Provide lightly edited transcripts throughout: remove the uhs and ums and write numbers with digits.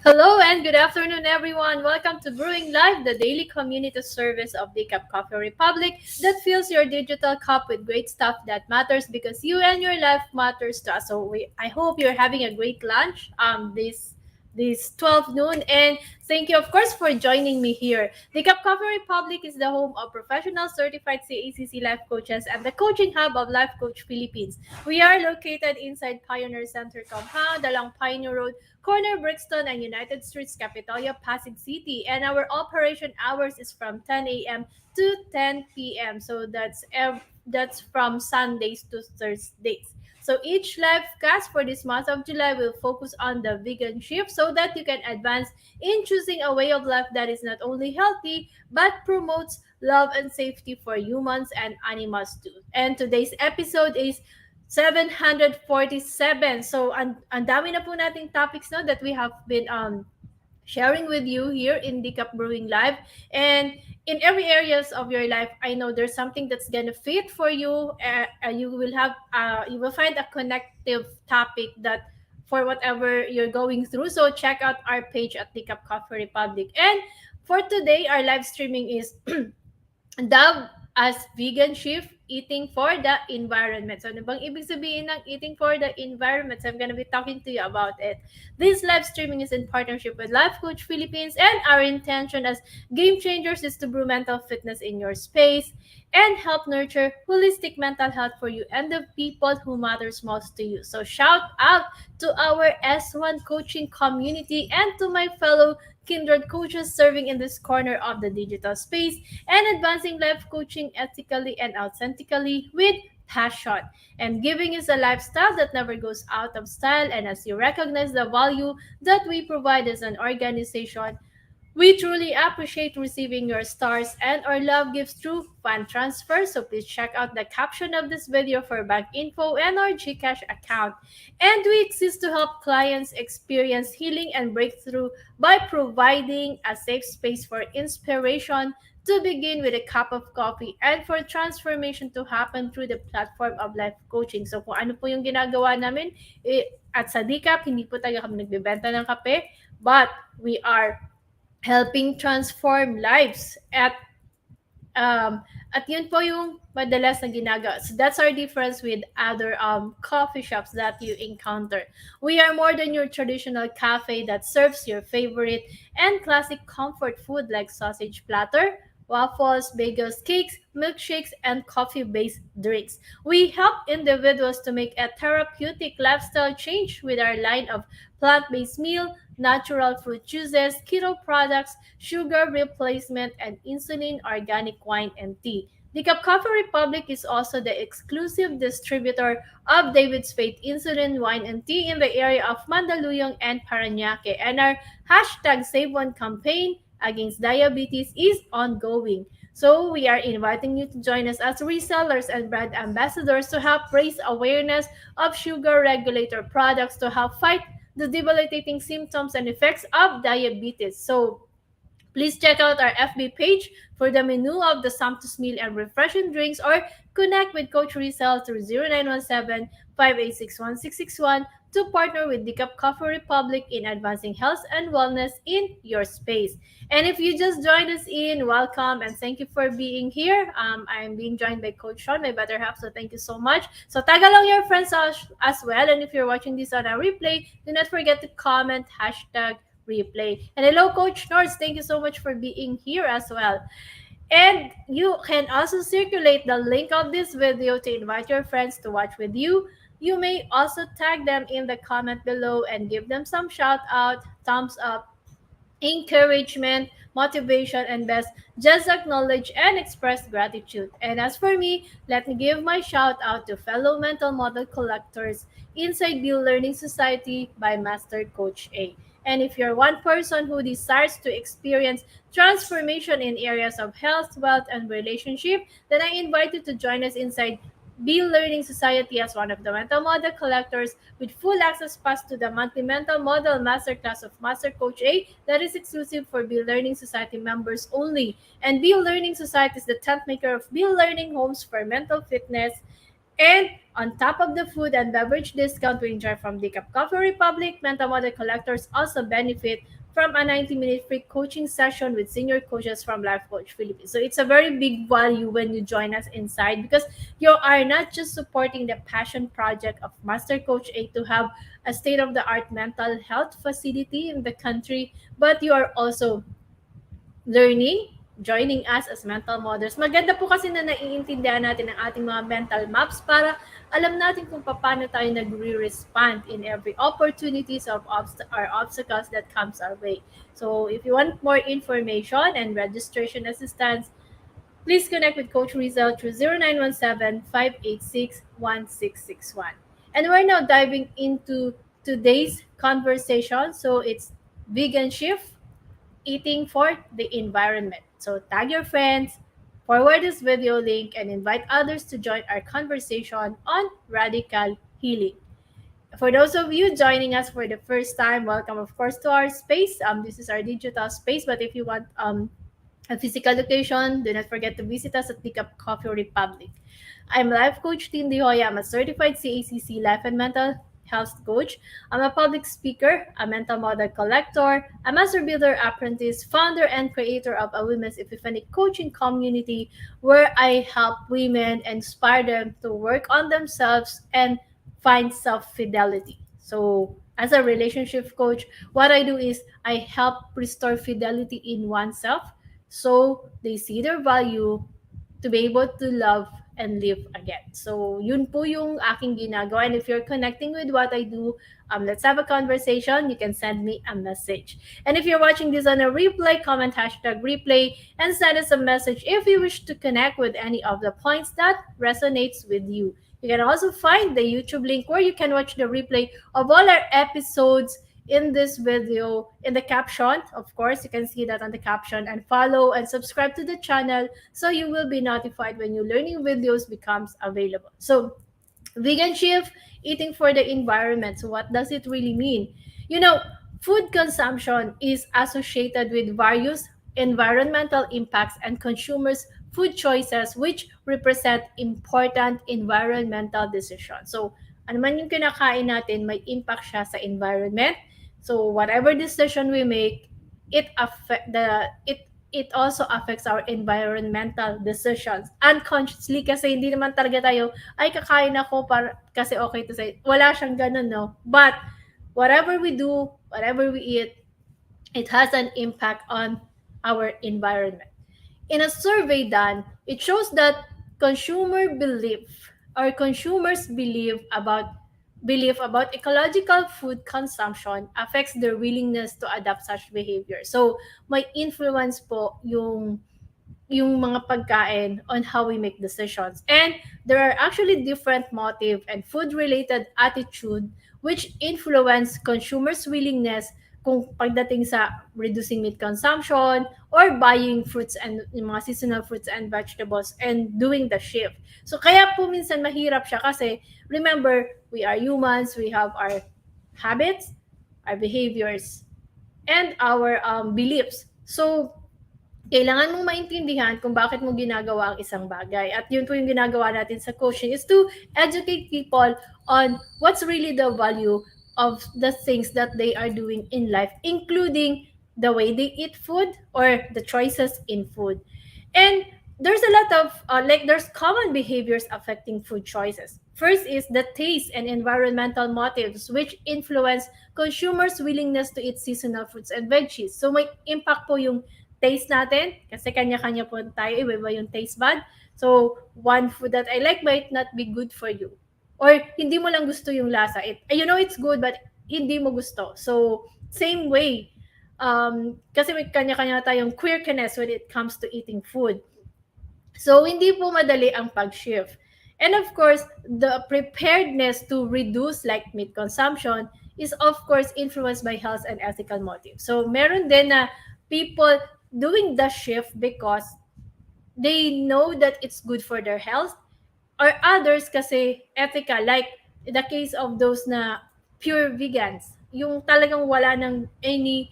Hello and good afternoon, everyone. Welcome to Brewing Live, the daily community service of the Cup Coffee Republic that fills your digital cup with great stuff that matters because you and your life matters to us. I hope you're having a great lunch this 12 noon, and thank you of course for joining me here. The Cup Coffee Republic is the home of professional certified CACC life coaches and the coaching hub of Life Coach Philippines. We are located inside Pioneer Center compound along Pioneer Road, corner Brixton and United Streets, Capitolia, Pasig City, and our operation hours is from 10 a.m. to 10 p.m. So that's from Sundays to Thursdays. So each live cast for this month of July will focus on the vegan shift so that you can advance in choosing a way of life that is not only healthy but promotes love and safety for humans and animals too. And today's episode is 747. So ang dami na po nating topics no that we have been sharing with you here in the Cup Brewing Live. And in every areas of your life, I know there's something that's gonna fit for you. You will find a connective topic that for whatever you're going through. So check out our page at the Cup Coffee Republic. And for today, our live streaming is dubbed as vegan shift eating for the environment. So, ano bang ibig sabihin ng eating for the environment? So, I'm gonna be talking to you about it. This live streaming is in partnership with Life Coach Philippines, and our intention as game changers is to brew mental fitness in your space and help nurture holistic mental health for you and the people who matters most to you. So, shout out to our S1 coaching community and to my fellow kindred coaches serving in this corner of the digital space and advancing life coaching ethically and authentically with passion. And giving is a lifestyle that never goes out of style. And as you recognize the value that we provide as an organization, we truly appreciate receiving your stars and our love gives through fund transfer. So please check out the caption of this video for bank info and our GCash account. And we exist to help clients experience healing and breakthrough by providing a safe space for inspiration to begin with a cup of coffee and for transformation to happen through the platform of life coaching. So kung ano po yung ginagawa namin, at sa DCAP, hindi po tayo kami nagbebenta ng kape, but we are helping transform lives at yun po yung madalas na ginagawa. So that's our difference with other coffee shops that you encounter. We are more than your traditional cafe that serves your favorite and classic comfort food like sausage platter, waffles, bagels, cakes, milkshakes, and coffee-based drinks. We help individuals to make a therapeutic lifestyle change with our line of plant-based meal, natural fruit juices, keto products, sugar replacement, and insulin organic wine and tea. The Cup Coffee Republic is also the exclusive distributor of David's Faith Insulin Wine and Tea in the area of Mandaluyong and Parañaque, and our hashtag Save One campaign against diabetes is ongoing. So we are inviting you to join us as resellers and brand ambassadors to help raise awareness of sugar regulator products to help fight the debilitating symptoms and effects of diabetes. So please check out our FB page for the menu of the Sumptus meal and refreshing drinks or connect with Coach Rezzhel through 0917-586-1661 to partner with the Cup Coffee Republic in advancing health and wellness in your space. And if you just joined us in, welcome and thank you for being here. I'm being joined by Coach Sean, my better half, so thank you so much. So tag along your friends as well. And if you're watching this on a replay, do not forget to comment hashtag replay. And hello, Coach Nords. Thank you so much for being here as well. And you can also circulate the link of this video to invite your friends to watch with you. You may also tag them in the comment below and give them some shout out, thumbs up, encouragement, motivation, and best, just acknowledge and express gratitude. And as for me, let me give my shout out to fellow mental model collectors inside Bill Learning Society by Master Coach A. And if you're one person who desires to experience transformation in areas of health, wealth, and relationship, then I invite you to join us inside Bill Learning Society as one of the mental model collectors with full access pass to the monthly mental model masterclass of Master Coach A that is exclusive for Bill Learning Society members only. And Bill Learning Society is the tent maker of Bill Learning Homes for mental fitness And on top of the food and beverage discount we enjoy from the Cup Coffee Republic, mental model collectors also benefit from a 90-minute free coaching session with senior coaches from Life Coach Philippines. So it's a very big value when you join us inside because you are not just supporting the passion project of Master Coach A to have a state-of-the-art mental health facility in the country, but you are also learning, joining us as mental models. Maganda po kasi na naiintindihan natin ang ating mga mental maps para alam natin kung paano tayo nagre-respond in every opportunities of or obstacles that comes our way. So if you want more information and registration assistance, please connect with Coach Rezzhel through 0917-586-1661. And we're now diving into today's conversation. So it's vegan shift, eating for the environment. So tag your friends, forward this video link, and invite others to join our conversation on radical healing. For those of you joining us for the first time, welcome of course to our space. This is our digital space, but if you want a physical location, do not forget to visit us at the Coffee Republic. I'm Life Coach Joya. I'm a certified CACC life and mental health coach. I'm a public speaker, a mental model collector, a master builder apprentice, founder and creator of a women's epiphany coaching community where I help women inspire them to work on themselves and find self-fidelity. So, as a relationship coach, what I do is I help restore fidelity in oneself so they see their value to be able to love and live again. So, yun po yung aking ginagawa. And if you're connecting with what I do, let's have a conversation. You can send me a message. And if you're watching this on a replay, comment hashtag replay and send us a message if you wish to connect with any of the points that resonates with you. You can also find the YouTube link where you can watch the replay of all our episodes in this video in the caption. Of course, you can see that on the caption, and follow and subscribe to the channel so you will be notified when new learning videos becomes available. So vegan shift, eating for the environment. So what does it really mean? You know, food consumption is associated with various environmental impacts and consumers' food choices which represent important environmental decisions. So ano man yung kinakain natin, may impact siya sa environment. So whatever decision we make, it also affects our environmental decisions unconsciously kasi hindi naman talaga tayo ay kakain ako para kasi okay to say. Wala siyang ganun, no? But whatever we do, whatever we eat, it has an impact on our environment. In a survey done, it shows that consumer belief consumers belief about ecological food consumption affects their willingness to adapt such behavior. So, may influence po yung mga pagkain on how we make decisions. And there are actually different motive and food-related attitude which influence consumers' willingness kung pagdating sa reducing meat consumption or buying fruits and yung mga seasonal fruits and vegetables and doing the shift. So kaya po minsan mahirap siya kasi remember, we are humans, we have our habits, our behaviors, and our beliefs. So kailangan mong maintindihan kung bakit mo ginagawa ang isang bagay. At yun po yung ginagawa natin sa coaching is to educate people on what's really the value of the things that they are doing in life, including the way they eat food or the choices in food. And there's a lot of, there's common behaviors affecting food choices. First is the taste and environmental motives, which influence consumers' willingness to eat seasonal fruits and veggies. So may impact po yung taste natin, kasi kanya-kanya po tayo, iba-iba yung taste bud. So, one food that I like might not be good for you. Or hindi mo lang gusto yung lasa. You know it's good, but hindi mo gusto. So, same way. Kasi may kanya-kanya tayong quirkiness when it comes to eating food. So, hindi po madali ang pag-shift. And of course, the preparedness to reduce like meat consumption is of course influenced by health and ethical motives. So, meron din na people doing the shift because they know that it's good for their health, or others kasi ethical, like the case of those na pure vegans, yung talagang wala ng any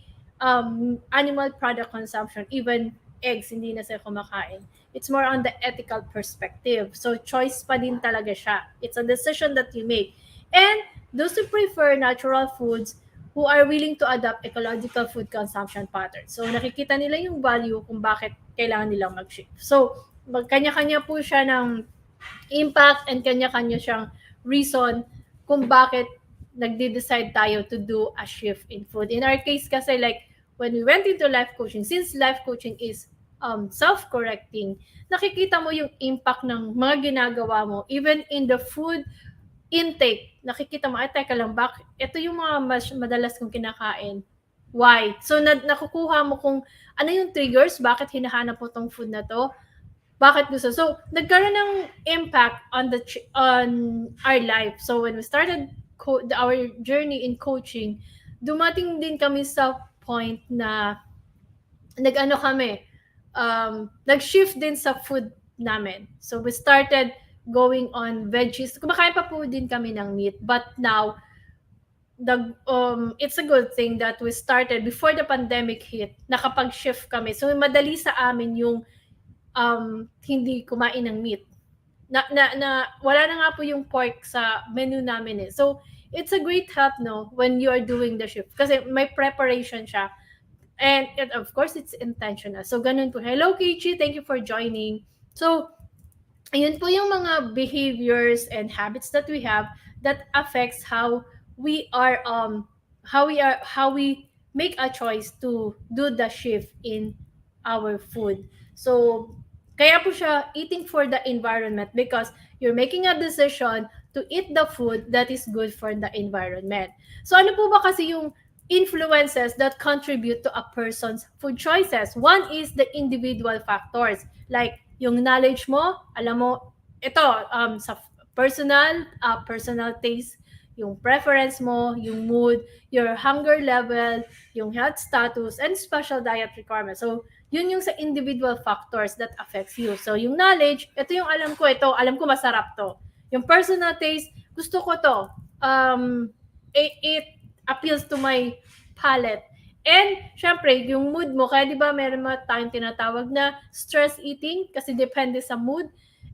animal product consumption, even eggs, hindi na sila kumakain. It's more on the ethical perspective. So, choice pa din talaga siya. It's a decision that you make. And those who prefer natural foods, who are willing to adopt ecological food consumption patterns. So, nakikita nila yung value kung bakit kailangan nilang mag-shift. So, kanya-kanya po siya ng impact and kanya-kanya siyang reason kung bakit nagde-decide tayo to do a shift in food. In our case kasi, like, when we went into life coaching, since life coaching is self-correcting, nakikita mo yung impact ng mga ginagawa mo, even in the food intake, nakikita mo, ay, teka lang, ito yung mga madalas kong kinakain. Why? So, nakukuha mo kung ano yung triggers, bakit hinahanap mo tong food na to, bakit gusto. So, nagkaroon ng impact on our life. So, when we started our journey in coaching, dumating din kami sa point na nag-ano kami, nag-shift din sa food namin. So, we started going on veggies. Kumakain pa po din kami ng meat. But now, it's a good thing that we started before the pandemic hit, nakapag-shift kami. So, madali sa amin yung hindi kumain ng meat. Wala na nga po yung pork sa menu namin eh. So, it's a great help, no, when you are doing the shift. Kasi may preparation siya. And of course, it's intentional. So, ganun po. Hello, KG. Thank you for joining. So, ayun po yung mga behaviors and habits that we have that affects how we make a choice to do the shift in our food. So, kaya po siya eating for the environment because you're making a decision to eat the food that is good for the environment. So, ano po ba kasi yung influences that contribute to a person's food choices? One is the individual factors. Like, yung knowledge mo, alam mo, ito, sa personal taste, yung preference mo, yung mood, your hunger level, yung health status, and special diet requirements. So, yun yung sa individual factors that affects you. So, yung knowledge, ito yung alam ko masarap to. Yung personal taste, gusto ko to. It appeals to my palate. And, syempre, yung mood mo, kaya di ba meron mga tayong tinatawag na stress eating kasi depende sa mood.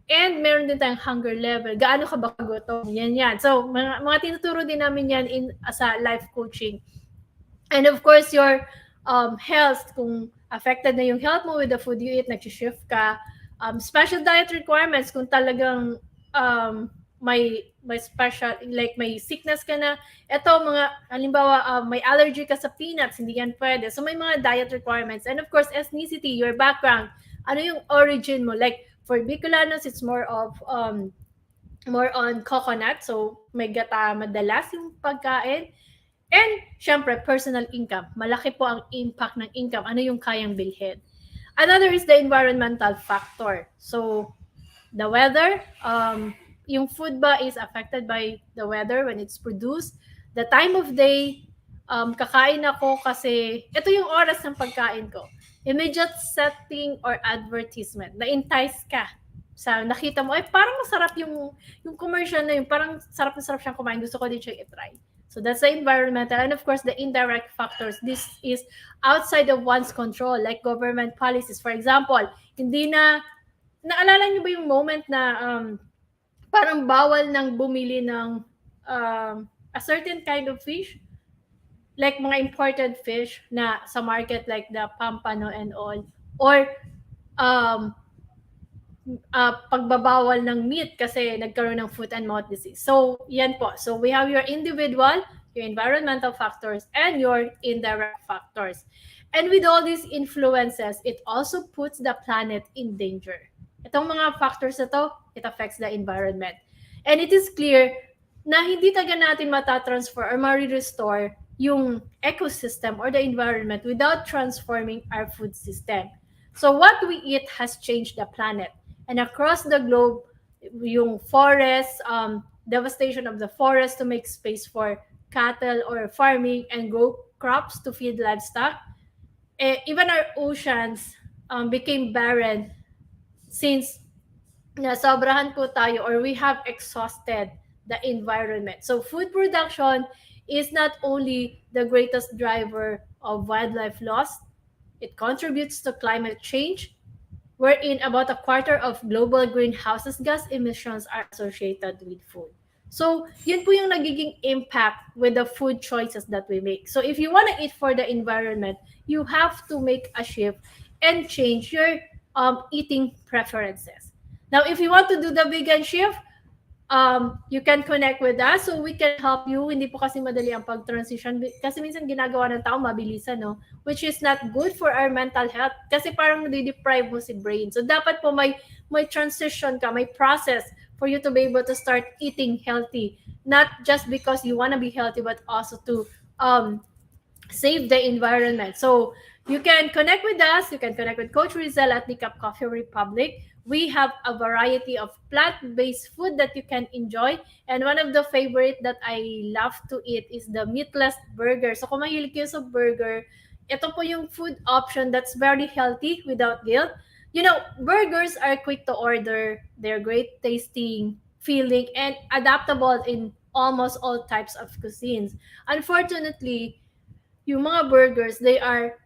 And meron din tayong hunger level. Gaano ka ba kagutom? Yan. So, mga tinuturo din namin yan sa life coaching. And of course, your health, kung affected na yung health mo with the food you eat, nag-shift ka. Special diet requirements, kung talagang may special, like may sickness ka na, eto mga, halimbawa, may allergy ka sa peanuts, hindi yan pwede. So, may mga diet requirements. And of course, ethnicity, your background, ano yung origin mo. Like, for Bicolanos, it's more on coconut. So, may gata madalas yung pagkain. And, syempre, personal income. Malaki po ang impact ng income. Ano yung kayang bilhin. Another is the environmental factor. So, the weather, yung food ba is affected by the weather when it's produced. The time of day, kakain ako kasi ito yung oras ng pagkain ko. Immediate setting or advertisement. Na-entice ka. Sa nakita mo, ay parang masarap yung commercial na yun. Parang sarap na sarap siyang kumain. Gusto ko din siyang i-try. So that's the environmental. And of course, the indirect factors. This is outside of one's control, like government policies. For example, naalala niyo ba yung moment na parang bawal nang bumili ng a certain kind of fish? Like mga imported fish na sa market like the pampano and all. Or pagbabawal ng meat kasi nagkaroon ng foot and mouth disease. So, yan po. So, we have your individual, your environmental factors, and your indirect factors. And with all these influences, it also puts the planet in danger. Itong mga factors na to, it affects the environment. And it is clear na hindi talaga natin matatransfer or ma-restore yung ecosystem or the environment without transforming our food system. So what we eat has changed the planet. And across the globe, yung forest, devastation of the forest to make space for cattle or farming and grow crops to feed livestock. Even our oceans became barren since nasobrahan po tayo or we have exhausted the environment. So food production is not only the greatest driver of wildlife loss, It contributes to climate change, wherein about a quarter of global greenhouse gas emissions are associated with food. So, yun po yung nagiging impact with the food choices that we make. So, if you want to eat for the environment, you have to make a shift and change your eating preferences. Now, if you want to do the vegan shift, you can connect with us so we can help you. Hindi po kasi madali ang pag-transition kasi minsan ginagawa ng tao mabilisan, no? Which is not good for our mental health kasi parang deprive mo si brain. So dapat po may transition ka, may process for you to be able to start eating healthy. Not just because you want to be healthy but also to save the environment. So you can connect with us. You can connect with Coach Rezzhel at the Cup Coffee Republic. We have a variety of plant-based food that you can enjoy. And one of the favorite that I love to eat is the meatless burger. So kung mahilig kayo sa burger, ito po yung food option that's very healthy without guilt. You know, burgers are quick to order. They're great tasting, feeling, and adaptable in almost all types of cuisines. Unfortunately, yung mga burgers, they are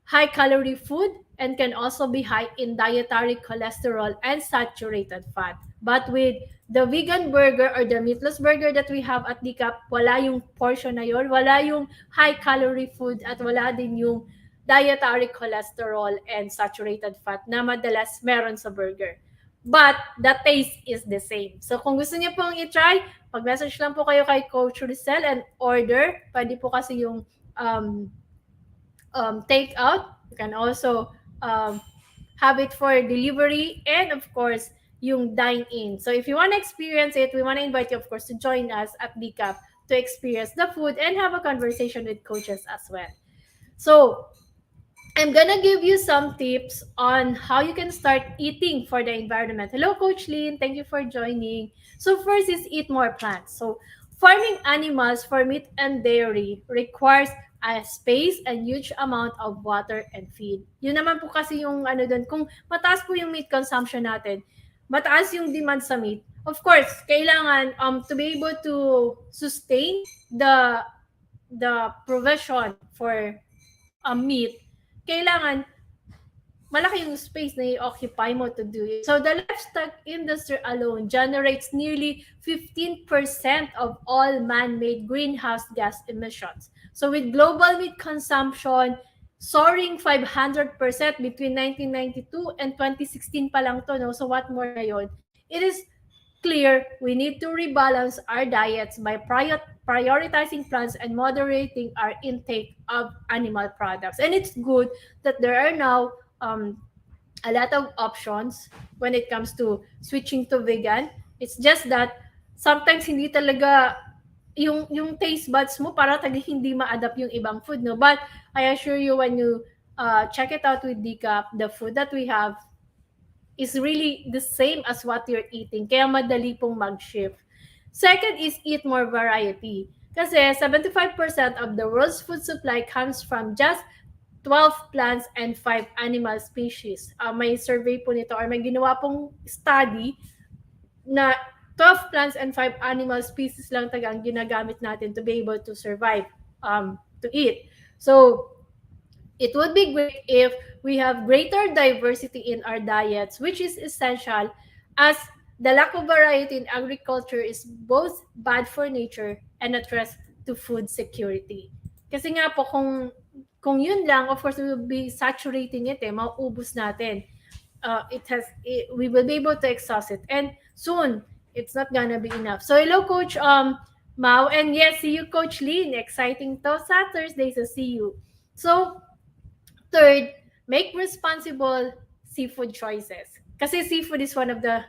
high-calorie food and can also be high in dietary cholesterol and saturated fat. But with the vegan burger or the meatless burger that we have at DCAP, wala yung portion na yun, wala yung high-calorie food at wala din yung dietary cholesterol and saturated fat na madalas meron sa burger. But the taste is the same. So kung gusto niyo pong i-try, mag-message lang po kayo kay Coach Rezzhel and order. Pwede po kasi yung take out. You can also have it for delivery and of course yung dine in. So if you want to experience it, we want to invite you of course to join us at DCAP to experience the food and have a conversation with coaches as well. So I'm gonna give you some tips on how you can start eating for the environment. Hello, Coach Lynn. Thank you for joining. So first is eat more plants. So farming animals for meat and dairy requires a space and huge amount of water and feed. Yun naman po kasi yung ano doon, kung mataas po yung meat consumption natin, mataas yung demand sa meat, of course, kailangan to be able to sustain the provision for meat, kailangan malaki yung space na i-occupy mo to do it. So the livestock industry alone generates nearly 15% of all man-made greenhouse gas emissions. So with global meat consumption soaring 500% between 1992 and 2016 pa lang to, no? So what more na yun? It is clear we need to rebalance our diets by prioritizing plants and moderating our intake of animal products. And it's good that there are now a lot of options when it comes to switching to vegan. It's just that sometimes hindi talaga yung taste buds mo para hindi ma-adapt yung ibang food, no? But I assure you, when you check it out with DCAP, the food that we have is really the same as what you're eating. Kaya madali pong mag-shift. Second is eat more variety. Kasi 75% of the world's food supply comes from just 12 plants and 5 animal species. May survey po nito or may ginawa pong study na 12 plants and 5 animal species lang tagang ginagamit natin to be able to survive, to eat. So, it would be great if we have greater diversity in our diets, which is essential as the lack of variety in agriculture is both bad for nature and a threat to food security. Kasi nga po, kung yun lang, of course, we will be saturating it, mauubos natin. We will be able to exhaust it. And soon, it's not gonna be enough. So, hello, Coach Mau. And yes, see you, Coach Lynn. Exciting to sa Thursday, so see you. So, third, make responsible seafood choices. Kasi seafood is one of the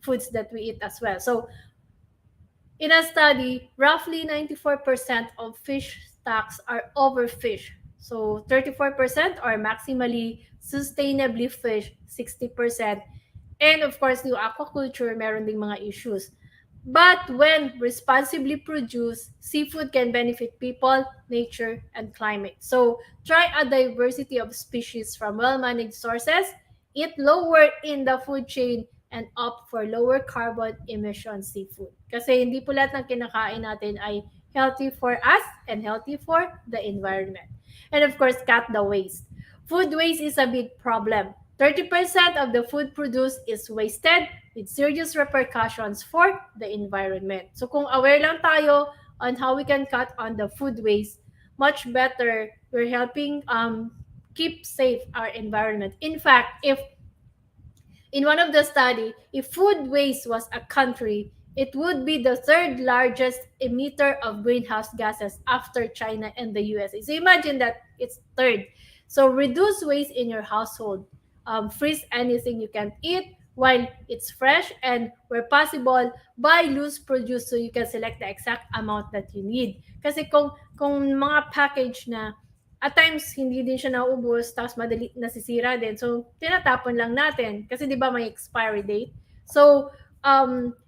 foods that we eat as well. So, in a study, roughly 94% of fish stocks are overfished. So, 34% are maximally sustainably fished, 60%. And of course, yung aquaculture, meron ding mga issues. But when responsibly produced, seafood can benefit people, nature, and climate. So try a diversity of species from well-managed sources, eat lower in the food chain, and opt for lower carbon emission seafood. Kasi hindi po lahat ng kinakain natin ay healthy for us and healthy for the environment. And of course, cut the waste. Food waste is a big problem. 30% of the food produced is wasted with serious repercussions for the environment. So kung aware lang tayo on how we can cut on the food waste, much better we're helping keep safe our environment. In fact, if in one of the study, if food waste was a country, it would be the third largest emitter of greenhouse gases after China and the USA. So imagine that it's third. So reduce waste in your household. Freeze anything you can eat while it's fresh, and where possible, buy loose produce so you can select the exact amount that you need. Kasi kung mga package na at times hindi din siya nauubos tapos madali nasisira din. So tinatapon lang natin kasi 'di ba may expiry date. So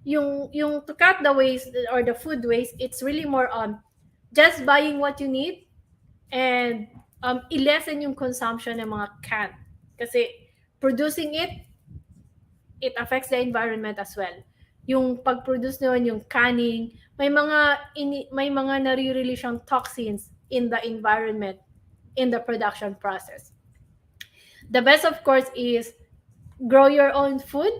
yung to cut the waste or the food waste, it's really more on just buying what you need and i-lessen yung consumption ng mga can. Kasi producing it affects the environment as well. Yung pag-produce noon, yung canning, may mga nare-release siyang toxins in the environment in the production process. The best, of course, is grow your own food.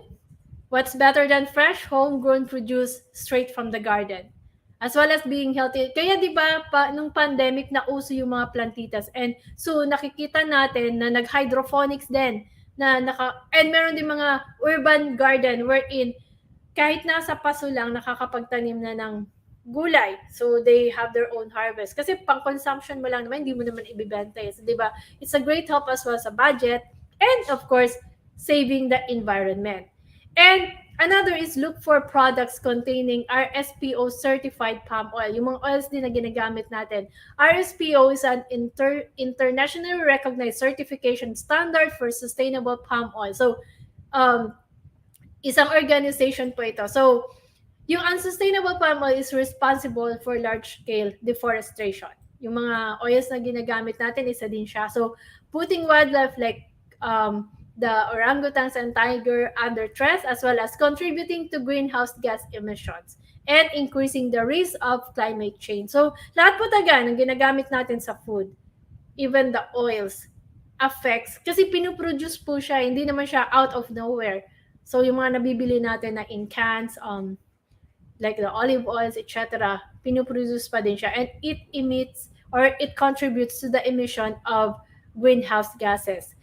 What's better than fresh, homegrown produce straight from the garden? As well as being healthy. Kaya di ba nung pandemic na uso yung mga plantitas, and so nakikita natin na nag-hydroponics din and meron din mga urban garden wherein kahit nasa paso lang nakakapagtanim na ng gulay. So they have their own harvest. Kasi pang consumption mo lang naman, hindi mo naman ibibenta. So, di ba? It's a great help as well sa budget and of course, saving the environment. And another is look for products containing RSPO certified palm oil. Yung mga oils din na ginagamit natin. RSPO is an internationally recognized certification standard for sustainable palm oil. So, isang organization po ito. So, yung unsustainable palm oil is responsible for large-scale deforestation. Yung mga oils na ginagamit natin, isa din siya. So, putting wildlife like the orangutans and tiger under threat, as well as contributing to greenhouse gas emissions and increasing the risk of climate change. So, lahat po taga ng ginagamit natin sa food, even the oils, affects, kasi pinuproduce po siya, hindi naman siya out of nowhere. So, yung mga nabibili natin na in cans, like the olive oils, etc., pinuproduce pa din siya. And it emits or it contributes to the emission of greenhouse gases.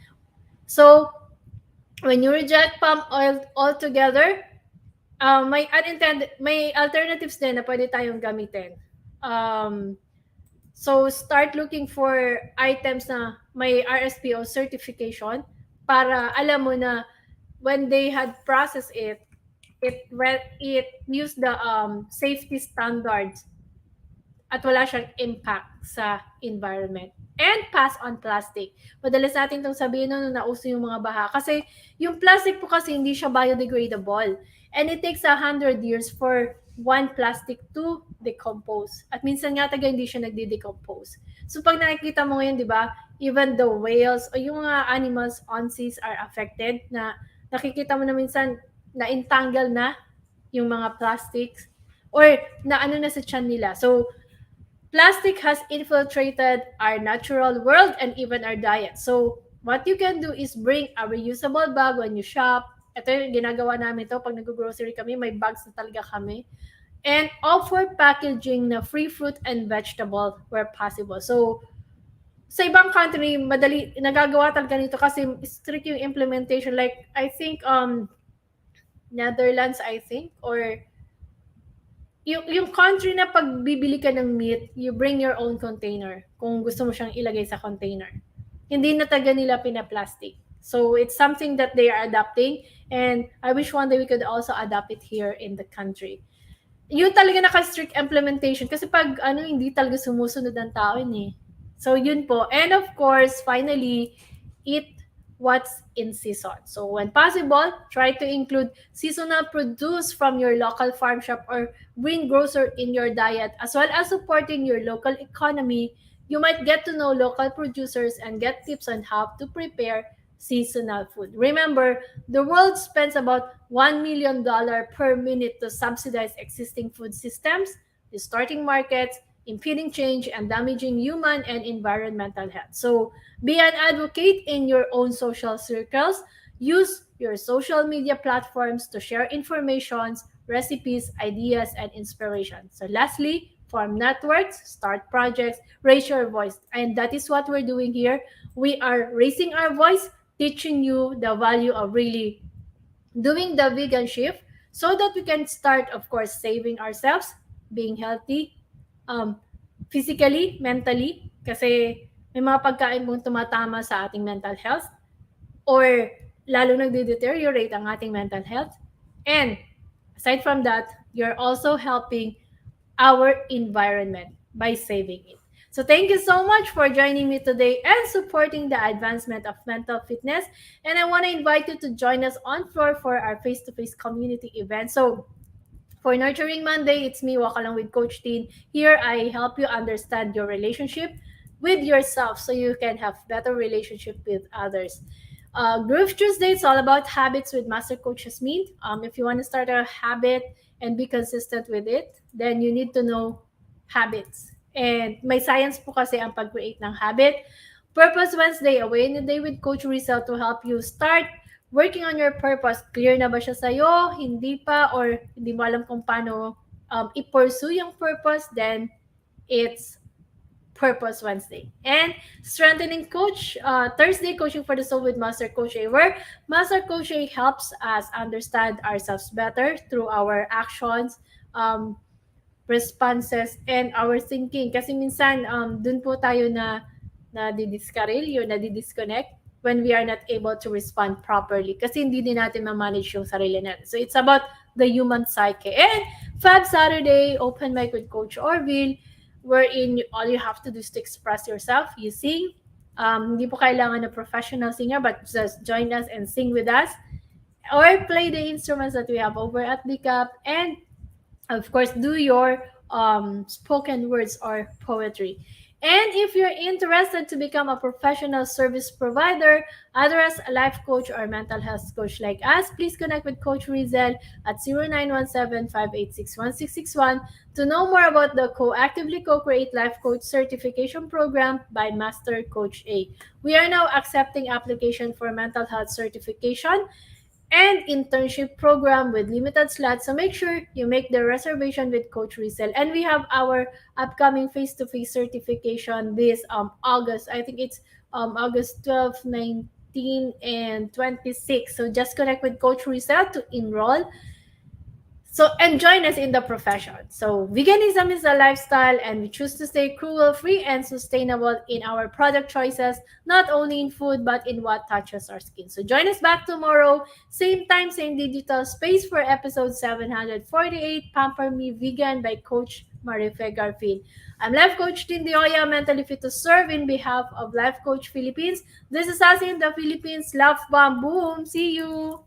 So, when you reject palm oil altogether, may alternatives din na pwede tayong gamitin. So, start looking for items na may RSPO certification para alam mo na when they had processed it used the safety standards at wala siyang impact sa environment. And pass on plastic. Madalas natin itong sabihin nung nauso yung mga baha. Kasi yung plastic po kasi hindi siya biodegradable. And it takes 100 years for one plastic to decompose. At minsan nga taga hindi siya nagde-decompose. So pag nakikita mo ngayon, di ba, even the whales o yung mga animals on seas are affected, na nakikita mo na minsan na-entangle na yung mga plastics or na ano na sa tiyan nila. So, plastic has infiltrated our natural world and even our diet. So, what you can do is bring a reusable bag when you shop. Ito yung ginagawa namin to pag nag-grocery kami, may bags na talaga kami. And offer packaging na free fruit and vegetable where possible. So, sa ibang country, madali, nagagawa talaga nito kasi strict yung implementation. Like, I think, Netherlands, I think, or yung country na pag bibili ka ng meat, you bring your own container kung gusto mo siyang ilagay sa container. Hindi na taga nila pinaplastic. So, it's something that they are adapting, and I wish one day we could also adapt it here in the country. Yun talaga naka-strict implementation kasi pag hindi talaga sumusunod ang tao yun eh. So, yun po. And of course, finally, eat what's in season. So, when possible, try to include seasonal produce from your local farm shop or greengrocer in your diet, as well as supporting your local economy. You might get to know local producers and get tips on how to prepare seasonal food. Remember, the world spends about $1 million per minute to subsidize existing food systems, distorting markets, impeding change, and damaging human and environmental health. So be an advocate in your own social circles. Use your social media platforms to share informations, recipes, ideas, and inspiration. So lastly, form networks, start projects, raise your voice. And that is what we're doing here. We are raising our voice, teaching you the value of really doing the vegan shift so that we can start, of course, saving ourselves, being healthy, um, physically, mentally, kasi may mga pagkain pong tumatama sa ating mental health or lalo nagde-deteriorate ang ating mental health. And aside from that, you're also helping our environment by saving it. So thank you so much for joining me today and supporting the advancement of mental fitness. And I want to invite you to join us on floor for our face-to-face community event. So for Nurturing Monday, it's me, Walk Along with Coach Teen. Here, I help you understand your relationship with yourself so you can have better relationship with others. Groove Tuesday, it's all about habits with Master Coach Jasmine. If you want to start a habit and be consistent with it, then you need to know habits. And may science po kasi ang pag-create ng habit. Purpose Wednesday, away in the day with Coach Rezzhel to help you start working on your purpose. Clear na ba siya sa'yo? Hindi pa? Or hindi mo alam kung paano i-pursue yung purpose? Then, it's Purpose Wednesday. And Strengthening Coach, Thursday, Coaching for the Soul with Master Coach A, where Master Coach A helps us understand ourselves better through our actions, responses, and our thinking. Kasi minsan, dun po tayo na didiscarrel, na didisconnect when we are not able to respond properly. Kasi hindi din natin ma-manage yung sarili natin. So it's about the human psyche. And Fab Saturday, Open Mic with Coach Orville, wherein all you have to do is to express yourself. You sing. Hindi po kailangan na professional singer, but just join us and sing with us. Or play the instruments that we have over at the CACC. And of course, do your spoken words or poetry. And if you're interested to become a professional service provider, either as a life coach or mental health coach like us, please connect with Coach Rezzhel at 0917-586-1661 to know more about the Actively Co-Create Life Coach Certification Program by Master Coach A. We are now accepting application for mental health certification and internship program with limited slots. So make sure you make the reservation with Coach Rezzhel. And we have our upcoming face-to-face certification this August. I think it's August 12, 19, and 26. So just connect with Coach Rezzhel to enroll. So, and join us in the profession. So, veganism is a lifestyle, and we choose to stay cruel-free and sustainable in our product choices, not only in food, but in what touches our skin. So, join us back tomorrow, same time, same digital space for episode 748, Pamper Me Vegan by Coach Marife Garfield. I'm Life Coach Joya, mentally fit to serve in behalf of Life Coach Philippines. This is us in the Philippines. Love bomb, boom. See you.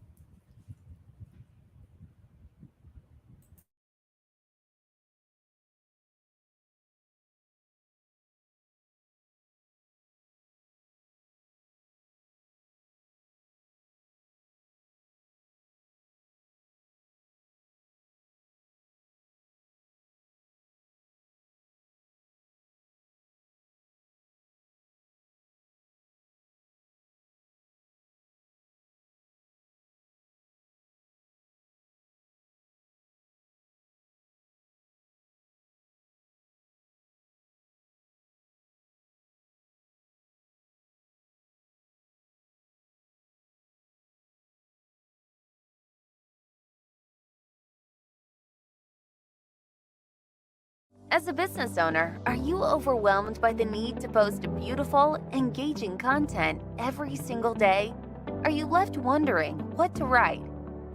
As a business owner, are you overwhelmed by the need to post beautiful, engaging content every single day? Are you left wondering what to write?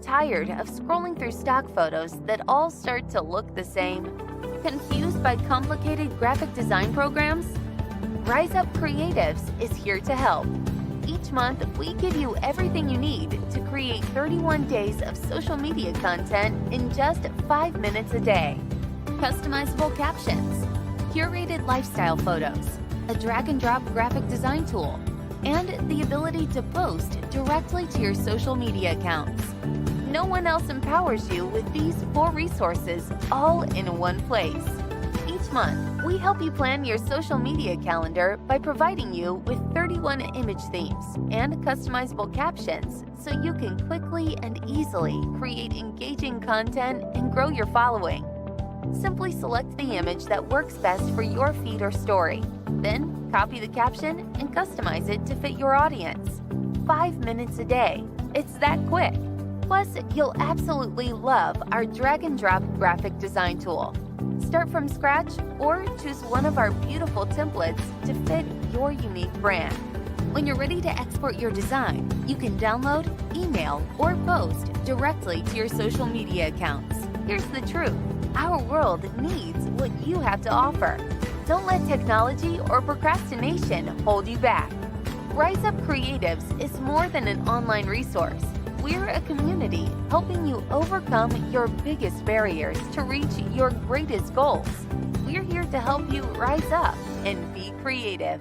Tired of scrolling through stock photos that all start to look the same? Confused by complicated graphic design programs? Rise Up Creatives is here to help. Each month, we give you everything you need to create 31 days of social media content in just 5 minutes a day. Customizable captions, curated lifestyle photos, a drag-and-drop graphic design tool, and the ability to post directly to your social media accounts. No one else empowers you with these 4 resources all in one place. Each Each month, we help you plan your social media calendar by providing you with 31 image themes and customizable captions so you can quickly and easily create engaging content and grow your following. Simply select the image that works best for your feed or story. Then, copy the caption and customize it to fit your audience. 5 minutes a day. It's that quick. Plus, you'll absolutely love our drag and drop graphic design tool. Start from scratch or choose one of our beautiful templates to fit your unique brand. When you're ready to export your design, you can download, email, or post directly to your social media accounts. Here's the truth. Our world needs what you have to offer. Don't let technology or procrastination hold you back. Rise Up Creatives is more than an online resource. We're a community helping you overcome your biggest barriers to reach your greatest goals. We're here to help you rise up and be creative.